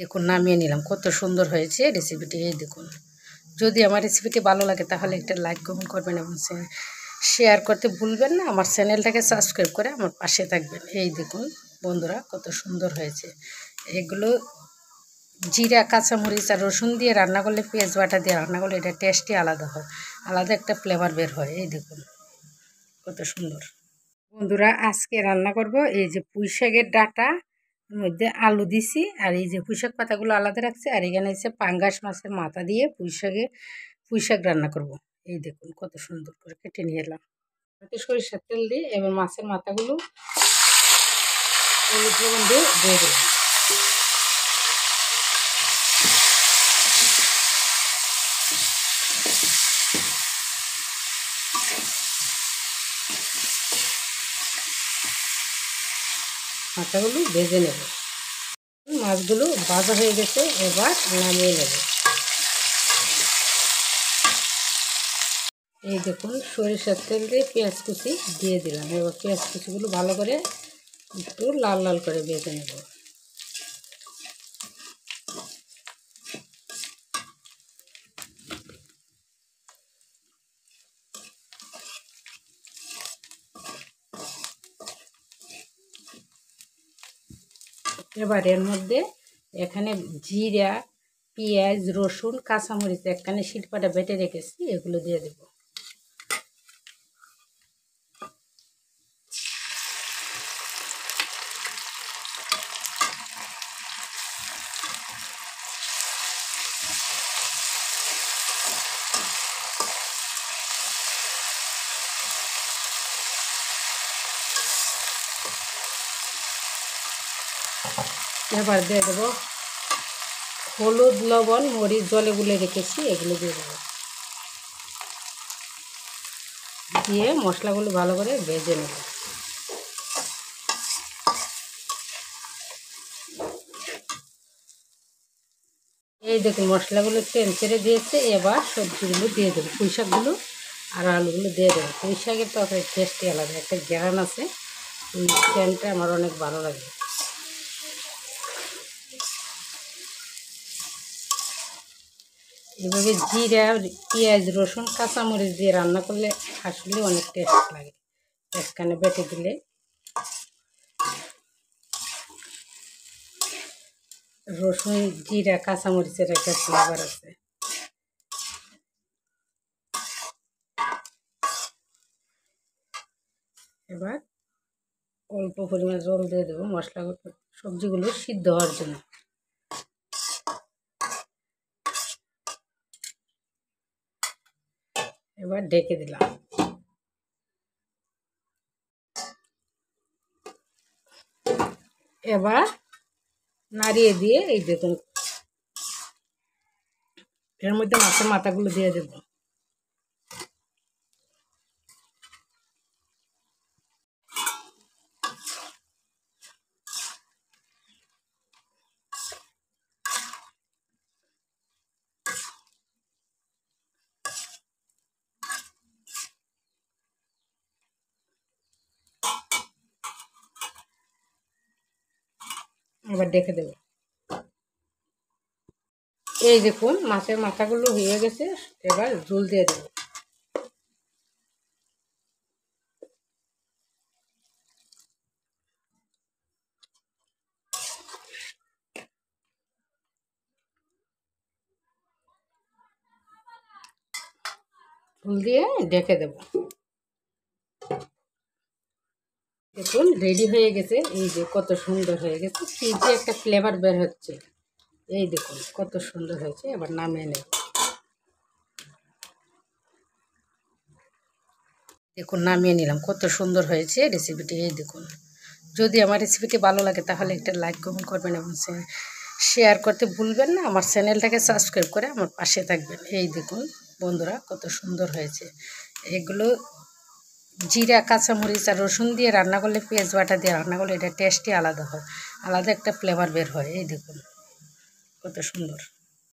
দেখুন নামিয়ে নিলাম, কত সুন্দর হয়েছে রেসিপিটি। এই দেখুন, যদি আমার রেসিপিটি ভালো লাগে তাহলে একটা লাইক কমেন্ট করবেন এবং শেয়ার করতে ভুলবেন না। আমার চ্যানেলটাকে সাবস্ক্রাইব করে আমার পাশে থাকবেন। এই দেখুন বন্ধুরা, কত সুন্দর হয়েছে। এগুলো জিরা, কাঁচামরিচ আর রসুন দিয়ে রান্না করলে, পেঁয়াজ বাটা দিয়ে রান্না করলে এটা টেস্টই আলাদা হয়, আলাদা একটা ফ্লেভার বের হয়। এই দেখুন কত সুন্দর। বন্ধুরা আজকে রান্না করব এই যে পুঁই শাকের ডাঁটা, মধ্যে আলু দিছি, আর এই যে পুঁই শাক পাতাগুলো আলাদা রাখছি, আর এখানে হচ্ছে পাঙ্গাস মাছের মাথা দিয়ে পুঁই শাক রান্না করব। এই দেখুন কত সুন্দর করে কেটে নিয়ে এলাম। সরিষার তেল দিয়ে এবার মাছের মাথাগুলো হলুদ লবণ দিয়ে দিলাম। মাথাগুলো ভেজে নেব। মাছগুলো ভাজা হয়ে গেছে, এবার নামিয়ে নেব। এই দেখুন সরিষার তেল দিয়ে পেঁয়াজ কুচি দিয়ে দিলাম। এবার পেঁয়াজ কুচিগুলো ভালো করে একটু লাল লাল করে ভেজে নেব। এবার এর মধ্যে এখানে জিরা, পেঁয়াজ, রসুন, কাঁচামরিচ একখানে শিলপাটা বেটে রেখেছি, এগুলো দিয়ে দেব। এবার দিয়ে দেবো হলুদ, লবণ, মরিচ জলে গুলে রেখেছি, এগুলো দিয়ে দেবো। দিয়ে মশলাগুলো ভালো করে ভেজে নেব। এই দেখুন মশলাগুলো তেল ছেড়ে দিয়েছে, এবার সবজিগুলো দিয়ে দেবো। পুঁই শাকগুলো আর আলুগুলো দিয়ে দেবো। পুঁই শাকের তরকারি টেস্টই আলাদা, একটা গ্রান আছে, এই গ্রানটা আমার অনেক ভালো লাগে। এভাবে জিরা, পেঁয়াজ, রসুন, কাঁচামরিচ দিয়ে রান্না করলে আসলে অনেক টেস্ট লাগে। একখানে বেটে দিলে রসুন, জিরা, কাঁচামরিচের একটা ফ্লেভার আছে। এবার অল্প পরিমাণ জল দিয়ে দেবো মশলাগুলো, সবজিগুলো সিদ্ধ হওয়ার জন্য। এবার ঢেকে দিলাম। এবার নাড়িয়ে দিয়ে এই দেখুন এর মধ্যে মাছের মাথাগুলো দিয়ে দেবো। এবার ঢেকে দেবো। এই দেখুন মাছের মাথাগুলো হয়ে গেছে, এবার ঝোল দিয়ে দেবো। ঝোল দিয়ে ঢেকে দেবো। দেখুন রেডি হয়ে গেছে। এই যে কত সুন্দর হয়ে গেছে, কি যে একটা ফ্লেভার বের হচ্ছে। এই দেখুন কত সুন্দর হয়েছে। এবার নামিয়ে নেব। দেখুন নামিয়ে নিলাম, কত সুন্দর হয়েছে রেসিপিটি। এই দেখুন, যদি আমার রেসিপিটি ভালো লাগে তাহলে একটা লাইক কমেন্ট করবেন এবং শেয়ার করতে ভুলবেন না। আমার চ্যানেলটাকে সাবস্ক্রাইব করে আমার পাশে থাকবেন। এই দেখুন বন্ধুরা কত সুন্দর হয়েছে। এগুলো জিরা, কাঁচামরিচ আর রসুন দিয়ে রান্না করলে, পেঁয়াজ বাটা দিয়ে রান্না করলে এটা টেস্টই আলাদা হয়, আলাদা একটা ফ্লেভার বের হয়। এই দেখুন কত সুন্দর।